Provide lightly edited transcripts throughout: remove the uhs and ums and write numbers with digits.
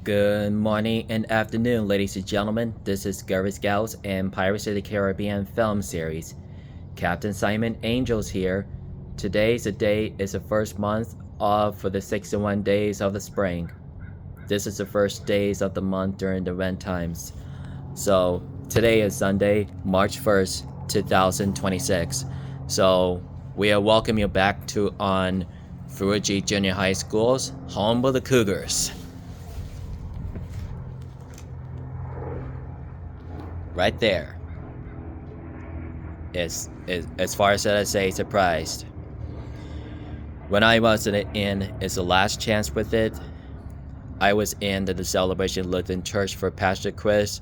Good morning and afternoon, ladies and gentlemen. This is Girl Scouts and Pirates of the Caribbean film series. Captain Simon Angels here. Today's the day is the first month for the 61 days of the spring. This is the first days of the month during the rent times. So today is Sunday, March 1st, 2026. So we are welcoming you back to on Trilogy Junior High School's home of the Cougars. Right there. As far as I say, surprised. When I was in it's the last chance with it, I was in the celebration Lutheran Church for Pastor Chris,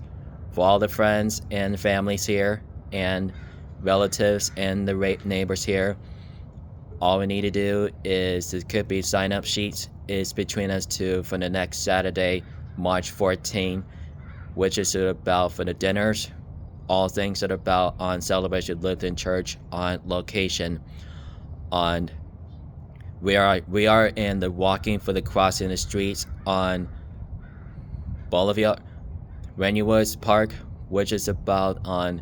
for all the friends and families here, and relatives and the neighbors here. All we need to do is, it could be sign-up sheets, is between us two for the next Saturday, March 14th, which is about for the dinners, all things that are about on Celebration Lutheran Church on location. We are in the walking for the crossing the streets on Boulevard, Renewwoods Park, which is about on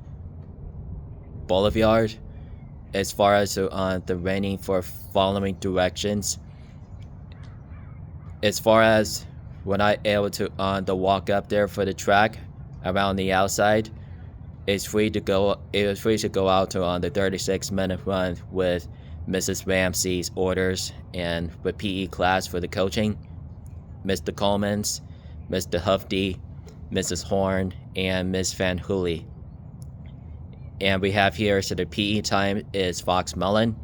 Boulevard, as far as on the raining for following directions. As far as when I able to on the walk up there for the track around the outside, it's free to go. It was free to go out to on the 36-minute run with Mrs. Ramsey's orders and with PE class for the coaching, Mr. Coleman's, Mr. Hufty, Mrs. Horn, and Miss Van Hooley. And we have here, so the PE time is Fox Mullen,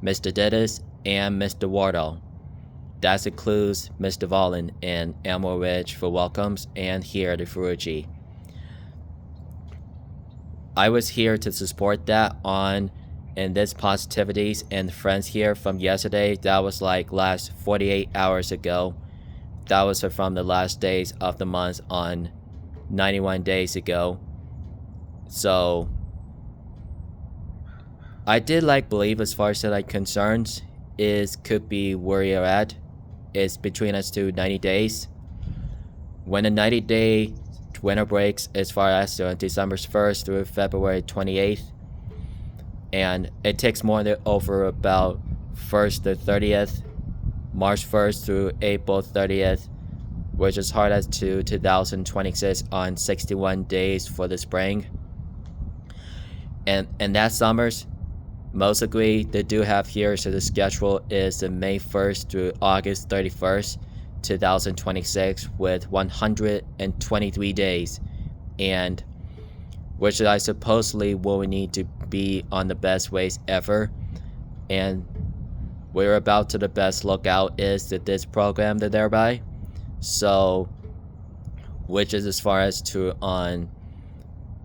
Mr. Dittis, and Mr. Wardle. That includes Mr. Vollen and Elmo Ridge for welcomes, and here the Furuji. I was here to support that on, and this positivities and friends here from yesterday. That was like last 48 hours ago. That was from the last days of the month on 91 days ago. So I did believe, as far as like concerns is could be where you're at. Is between us to 90 days. When the 90-day winter breaks, as far as December 1st through February 28th, and it takes more than over about 1st to 30th, March 1st through April 30th, which is hard as to 2026 on 61 days for the spring. And that summers, most agree they do have here, so the schedule is the May 1st through August 31st, 2026, with 123 days, and which I supposedly will we need to be on the best ways ever. And we're about to the best lookout is that this program that thereby. So, which is as far as to on,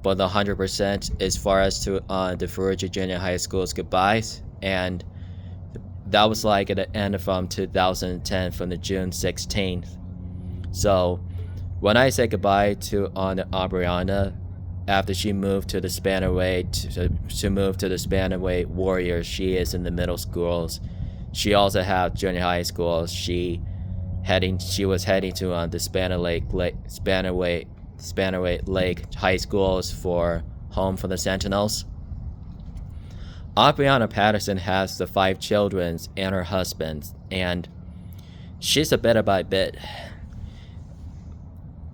but the 100% as far as to the Furuji Junior High School's goodbyes, and that was like at the end from 2010 from the June 16th. So when I say goodbye to on Aubriana after she moved to the Spanaway to move to the Spanaway Warriors, she is in the middle schools. She also have junior high schools. She was heading to the Spanaway Lake High Schools for home for the Sentinels. Aubriana Patterson has the 5 children and her husband, and she's a bit by bit.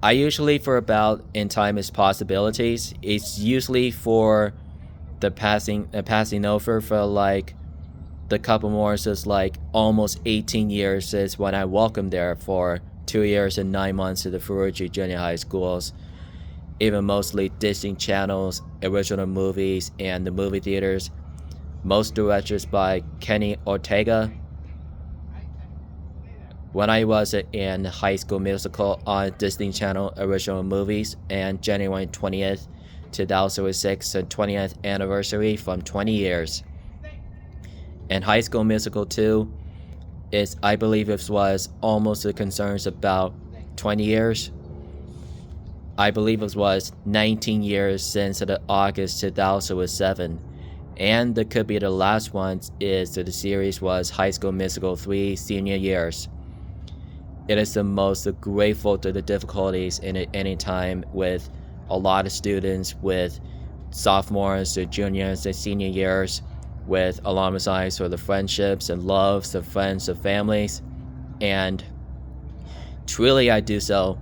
I usually for about in time is possibilities. It's usually for the passing over for like the couple more is like almost 18 years is when I welcomed there for 2 years and 9 months to the Furuji Junior High Schools. Even mostly Disney channels, original movies, and the movie theaters. Most directors by Kenny Ortega. When I was in High School Musical on Disney Channel original movies, and January 20th, 2006, and 20th anniversary from 20 years. And High School Musical 2 is, I believe it was almost the concerns about 20 years. I believe it was 19 years since the August 2007. And that could be the last one is that the series was High School Musical 3 senior years. It is the most grateful to the difficulties in it any time with a lot of students, with sophomores, the juniors, the senior years, with alumni for the friendships and loves of friends, of families, and truly I do so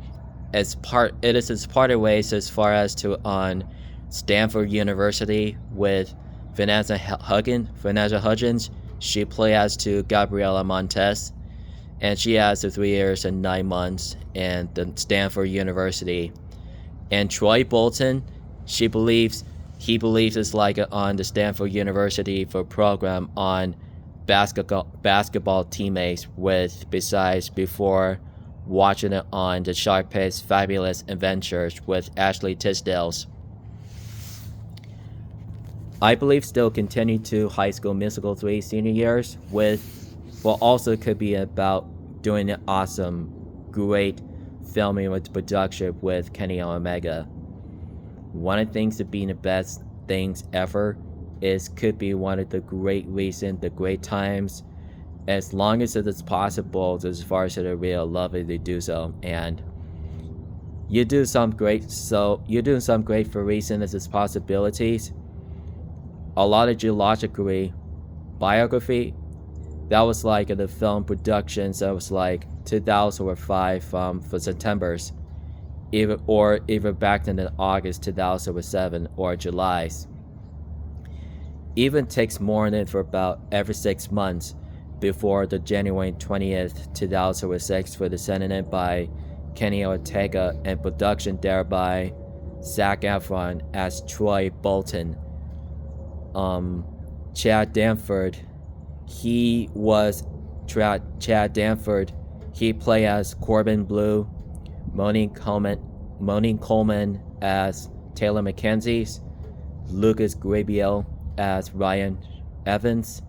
as part. It is as part of ways as far as to on Stanford University with Vanessa Hudgens. She played as to Gabriela Montez, and she has the 3 years and 9 months in the Stanford University. And Troy Bolton, he believes it's like on the Stanford University for program on basketball teammates with besides before watching it on the Sharpay's Fabulous Adventures with Ashley Tisdale's. I believe still continue to High School Musical 3 senior years with, well, also could be about doing an awesome, great filming with production with Kenny Omega. One of the things that being the best things ever could be one of the great reasons, the great times, as long as it is possible, as far as the real love it, they do so. And you do some great, so you're doing some great for reason as its possibilities. A lot of geologically biography, that was like in the film productions, that was like 2005 for September's, even back in August 2007 or July's. Even takes more than for about every 6 months before the January 20th, 2006 for the Senate by Kenny Ortega and production there by Zack Efron as Troy Bolton. Chad Danford, he played as Corbin Blue, Monique Coleman as Taylor McKenzie, Lucas Grabeel as Ryan Evans,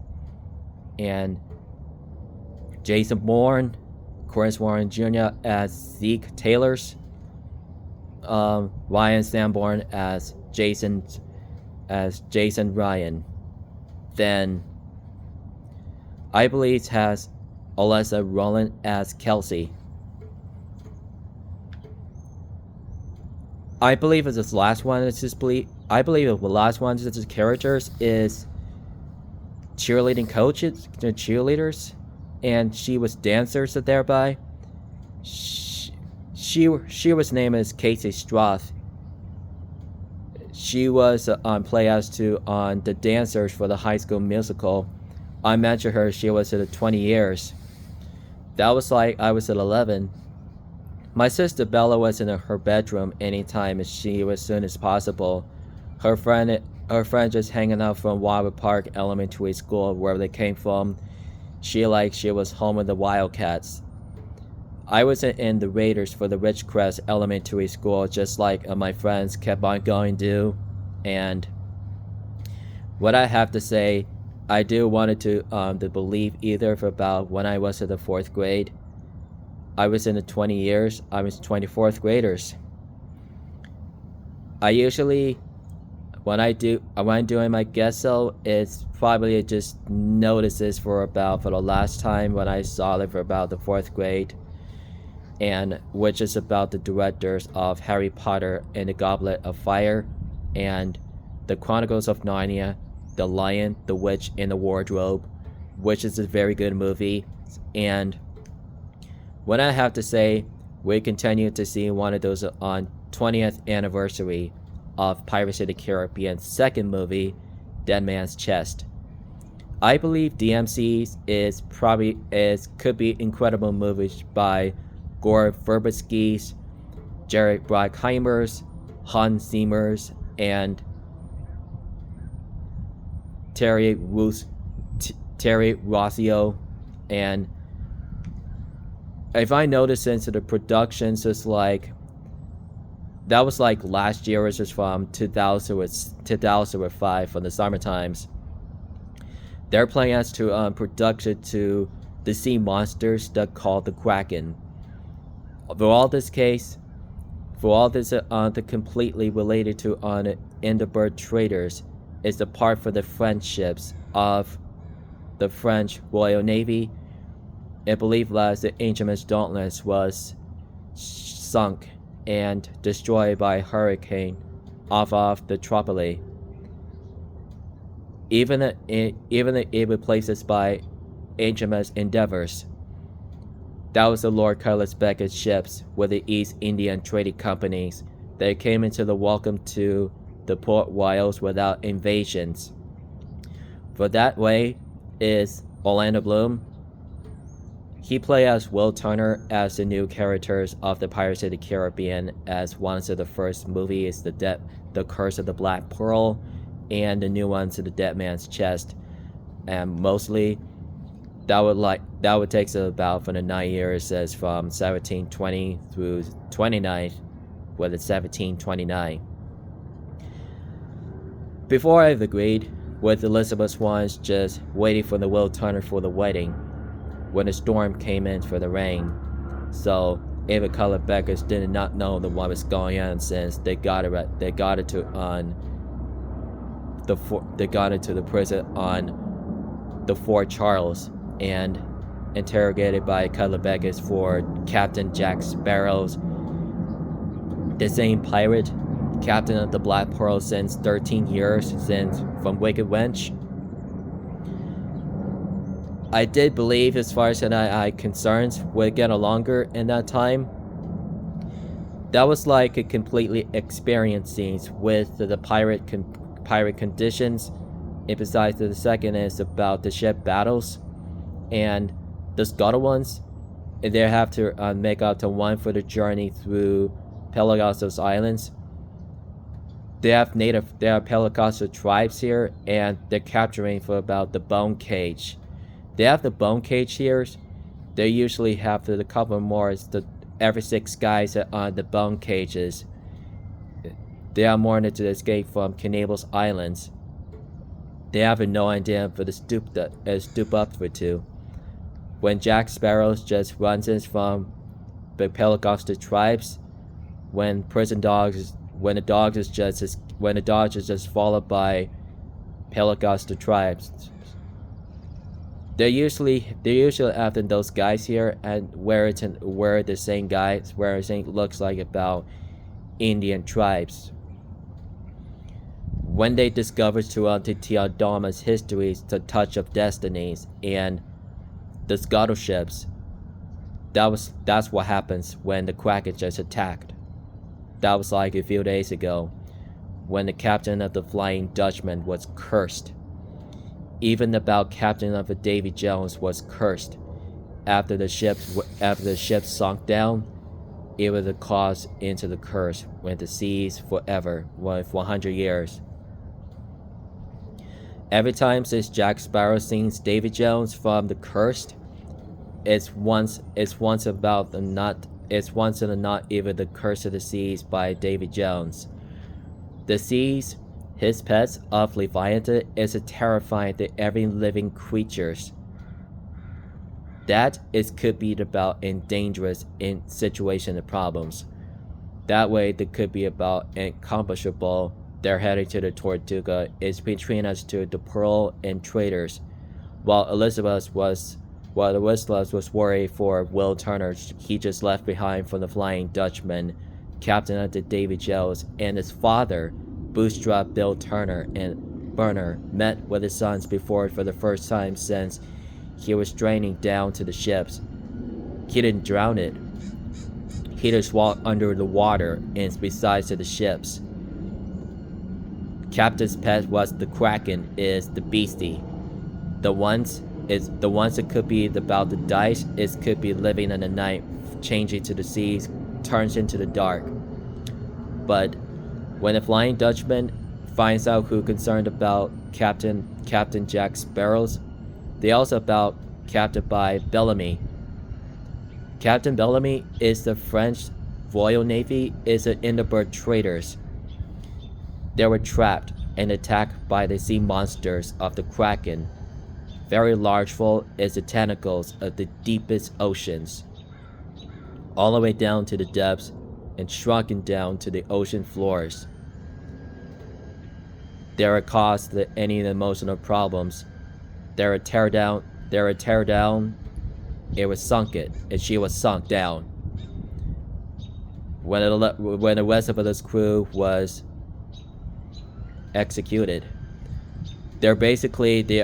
and Jason Bourne, Chris Warren Jr. as Zeke Taylors, Ryan Sanborn as Jason Ryan. Then I believe it has Alyssa Rowland as Kelsey. I believe it's this last one. I believe the last one is characters is cheerleading coaches, the cheerleaders, and she was dancers thereby. She was named as Casey Stroth. She was on play as to on the dancers for the High School Musical. I mentioned her. She was at 20 years. That was like I was at 11. My sister Bella was in her bedroom anytime as soon as possible. Her friend just hanging out from Waverly Park Elementary School, where they came from. She was home with the Wildcats. I was in the Raiders for the Ridgecrest Elementary School, just like my friends kept on going to. And what I have to say, I do wanted to believe either for about when I was in the 4th grade. I was in the 20 years. I was 24th graders. I usually, when I'm doing my guest cell, it's probably just notices for the last time when I saw it for about the 4th grade, and which is about the directors of Harry Potter and the Goblet of Fire, and the Chronicles of Narnia, The Lion, the Witch, and the Wardrobe, which is a very good movie. And what I have to say, we continue to see one of those on 20th anniversary of Pirates of the Caribbean's 2nd movie, Dead Man's Chest. I believe DMC could be incredible movies by Gore Verbinski's, Jared Bruckheimer's, Hans Zimmer's, and Terry Rossio. And if I notice into the productions, it's like that was like last year, which is from 2005 from the summer times. They're playing as to production to the sea monsters that called the Kraken. For all this, the completely related to on in the bird traders is the part for the friendships of the French Royal Navy It believed that the HMS Dauntless was sunk and destroyed by a hurricane off of the Trilogy. Even it replaces by HMS Endeavours. That was the Lord Carlos Beckett's ships with the East Indian Trading Companies that came into the welcome to the Port Royals without invasions. For that way is Orlando Bloom. He played as Will Turner as the new characters of the Pirates of the Caribbean, as one of the first movies, The Curse of the Black Pearl, and the new ones, The Dead Man's Chest. And mostly that would take about for the 9 years as from 1720 through 29, with 1729. Before I've agreed with Elizabeth Swann's just waiting for the Will Turner for the wedding, when the storm came in for the rain. So Ava Color Beckers did not know what was going on, since they got it to the prison on the Fort Charles and interrogated by Color Beckers for Captain Jack Sparrow's, the same pirate, captain of the Black Pearl since 13 years since from Wicked Wench. I did believe, as far as I concerns, would get longer in that time. That was like a completely experiencing with the pirate conditions. And besides, the second is about the ship battles, and the scuttle ones. And they have to make out to one for the journey through Pelagos Islands. They have Pelagos tribes here, and they're capturing for about the bone cage. They have the bone cage here. They usually have the couple more. Every 6 guys on the bone cages. They are more to escape from Cannibals Islands. They have no idea for the stoop up for 2. When Jack Sparrow just runs in from the Pelagos tribes, when the dogs is just followed by Pelagos tribes. They're usually after those guys here, and where the same guys, where it looks like about Indian tribes. When they discovered throughout the Teodama's histories the touch of destinies and the scuttle ships, that's what happens when the Kraken just attacked. That was like a few days ago, when the captain of the Flying Dutchman was cursed. Even about captain of the Davy Jones was cursed. After the ship sunk down, it was a cause into the curse went the seas forever, with 100 years. Every time since Jack Sparrow sings Davy Jones from the cursed, it's once in the not even the curse of the seas by Davy Jones. The seas, his pets of Leviathan, is terrifying to every living creatures. That could be about in dangerous in situation and problems. That way they could be about incomparable. They're heading to the Tortuga is between us to the Pearl and traders, while Elizabeth was worried for Will Turner. He just left behind from the Flying Dutchman, captain of the Davy Jones, and his father, Bootstrap Bill Turner, and Burner met with his sons before for the first time since he was draining down to the ships. He didn't drown it. He just walked under the water and besides to the ships. Captain's pet was the Kraken, is the beastie. The ones that could be about the dice, could be living in the night, changing to the seas, turns into the dark. But when the Flying Dutchman finds out who concerned about Captain Jack Sparrows, they also about captured by Bellamy. Captain Bellamy is the French Royal Navy, is the Hindenburg traders. They were trapped and attacked by the sea monsters of the Kraken. Very largeful is the tentacles of the deepest oceans, all the way down to the depths and shrunken down to the ocean floors. They are caused any emotional problems. They are tear down It was sunken, and she was sunk down. When the rest of this crew was executed, they're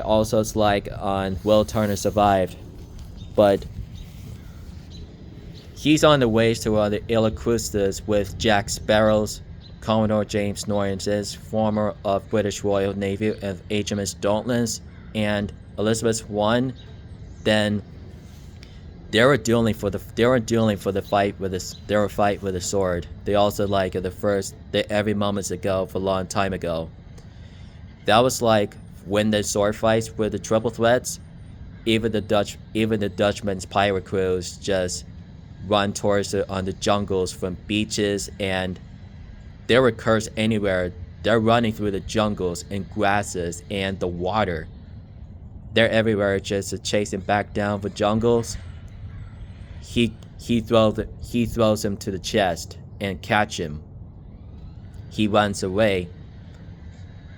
also like on Will Turner survived, but he's on the way to the Illacrustas with Jack Sparrow's, Commodore James Norton's, former of British Royal Navy of HMS Dauntless, and Elizabeth I. Then they were dueling for the fight with the sword. They also like every moments ago for a long time ago. That was like when the sword fights with the triple threats. Even the Dutchmen's pirate crews just run towards on the jungles from beaches, and there were cursed anywhere. They're running through the jungles and grasses and the water. They're everywhere, just chasing back down the jungles. He throws him to the chest and catch him. He runs away.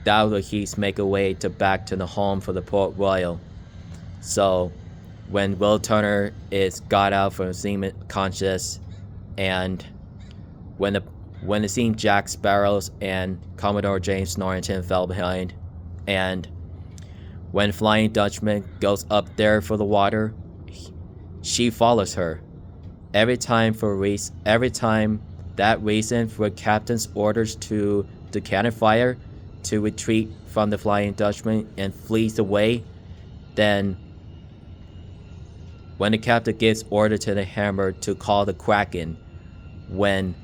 That will he's make a way back to the home for the Port Royal. So when Will Turner is got out from seeming conscious, and when it seemed Jack Sparrows and Commodore James Norton fell behind, and when Flying Dutchman goes up there for the water, she follows her. Every time that reason for captain's orders to cannon fire to retreat from the Flying Dutchman and flees away, then when the captain gives order to the hammer to call the Kraken, when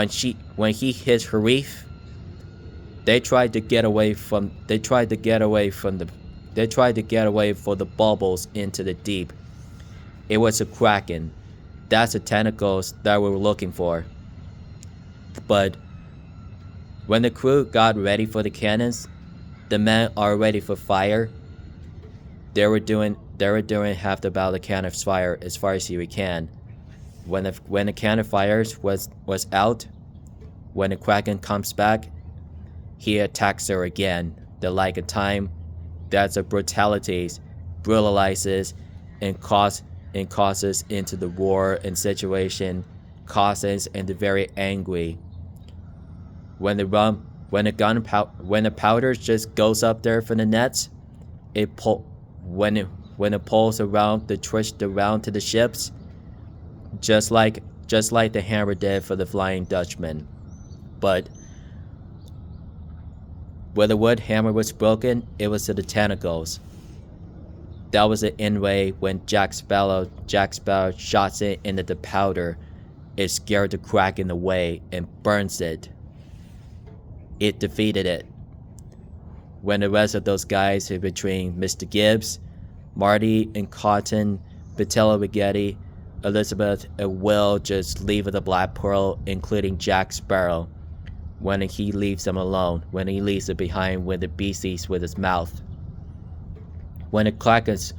he hits her reef, they tried to get away for the bubbles into the deep. It was a Kraken. That's the tentacles that we were looking for. But when the crew got ready for the cannons, the men are ready for fire. They were doing half the battle of cannon fire as far as you can. When the cannon fires was out, when the Kraken comes back, he attacks her again. The like a time that's a brutalizes and causes into the war and situation, causes and the very angry. When the powder just goes up there from the nets, when it pulls around to the ships, just like the hammer did for the Flying Dutchman. But where the wood hammer was broken, it was to the tentacles. That was the end way when Jack Sparrow shots it into the powder. It scared the Kraken away and burns it. It defeated it. When the rest of those guys, between Mr. Gibbs, Marty and Cotton, Patella Rigetti, Elizabeth and Will, just leave the Black Pearl, including Jack Sparrow, when he leaves them alone, when he leaves it behind with the beasties with his mouth. When the crackers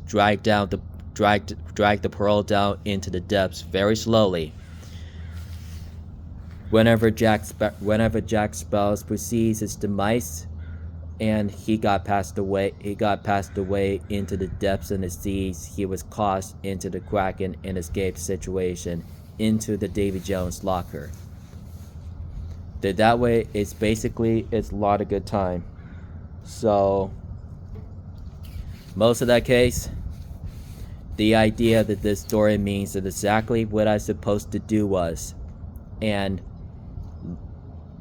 drag the pearl down into the depths very slowly. Whenever Jack Sparrow perceives his demise, and he got passed away into the depths and the seas, he was cast into the Kraken and escaped situation into the Davy Jones locker. That way, it's a lot of good time. So most of that case, the idea that this story means that exactly what I was supposed to do was, and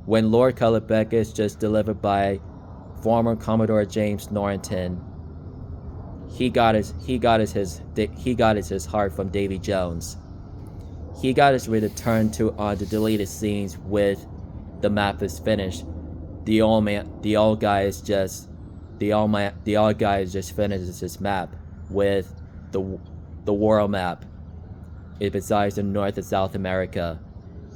when Lord Cullebeck is just delivered by former Commodore James Norton, he got his heart from Davy Jones. He got his return to on the deleted scenes with the map is finished. The old guy just finishes his map with the world map. It besides the North and South America,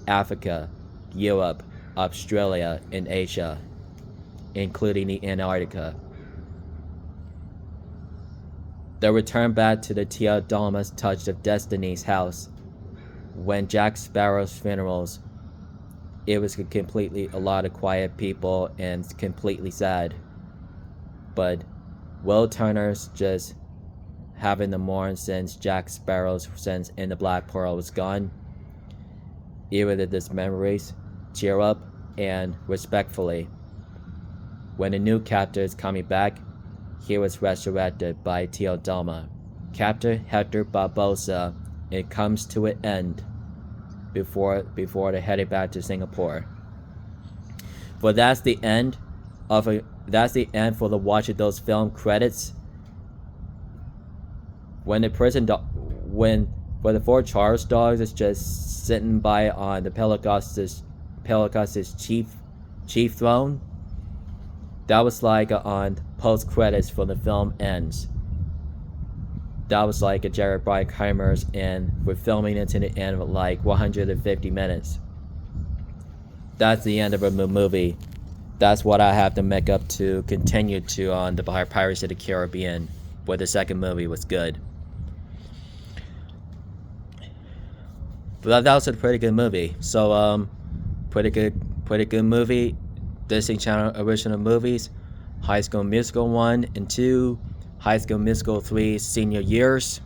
Africa, Europe, Australia, and Asia, including the Antarctica. The return back to the Tia Dalmas touch of Destiny's house. When Jack Sparrow's funerals, it was a lot of quiet people and completely sad. But Will Turner's just having them mourn since Jack Sparrow's sense in the Black Pearl was gone. Even with these memories, cheer up and respectfully. When a new captor is coming back, he was resurrected by Teodama. Captain Hector Barbosa, it comes to an end before they're heading back to Singapore. But that's the end for the watching those film credits. When the the four Charles dogs is just sitting by on the Pelagos's chief throne, that was like on post credits for the film ends. That was like a Jared Bruckheimer's, and we're filming it to the end of like 150 minutes. That's the end of a movie. That's what I have to make up to continue to on the Pirates of the Caribbean, where the second movie was good. But that was a pretty good movie. So pretty good movie. Disney Channel original movies: High School Musical 1 and 2, High School Musical 3 Senior Years.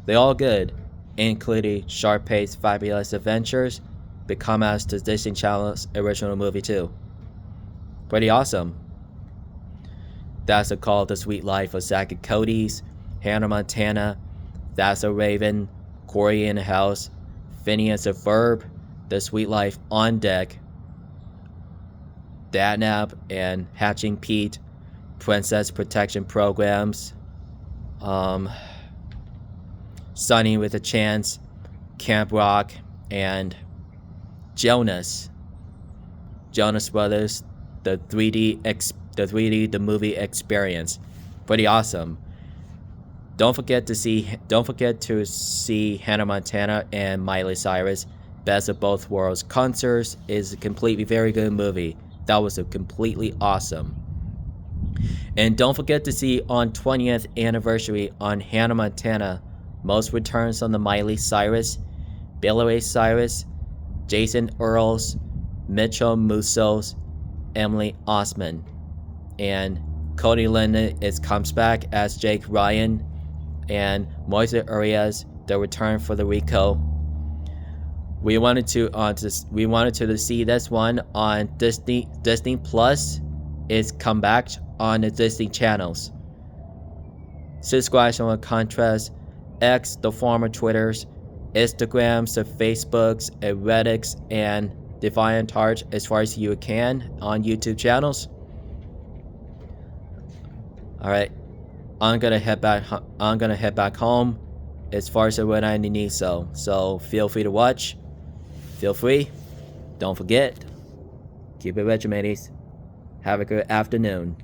They all good, including Sharpay's Fabulous Adventures, become as the Disney Channel's original movie too. Pretty awesome. That's a Call The Sweet Life of Zack and Cody's, Hannah Montana, That's a Raven, Corey in the House, Phineas and Ferb, The Sweet Life on Deck, Dadnap and Hatching Pete, Princess Protection Programs, Sunny with a Chance, Camp Rock, and Jonas Brothers, the 3D the movie experience. Pretty awesome. Don't forget to see Hannah Montana and Miley Cyrus Best of Both Worlds concerts. Is a completely very good movie. That was a completely awesome. And don't forget to see on 20th anniversary on Hannah Montana, most returns on the Miley Cyrus, Billy Ray Cyrus, Jason Earls, Mitchell Musos, Emily Osman, and Cody Linden comes back as Jake Ryan, and Moise Urias, the return for the Rico. We wanted to see this one on Disney Plus. It's come back on the Disney channels. Subscribe on Contrast, X, the former Twitters, Instagrams, the Facebooks, and Reddits, and Defiant Heart as far as you can on YouTube channels. All right, I'm gonna head back home as far as when I need so. So feel free to watch. Feel free. Don't forget. Keep it regimented. Have a good afternoon.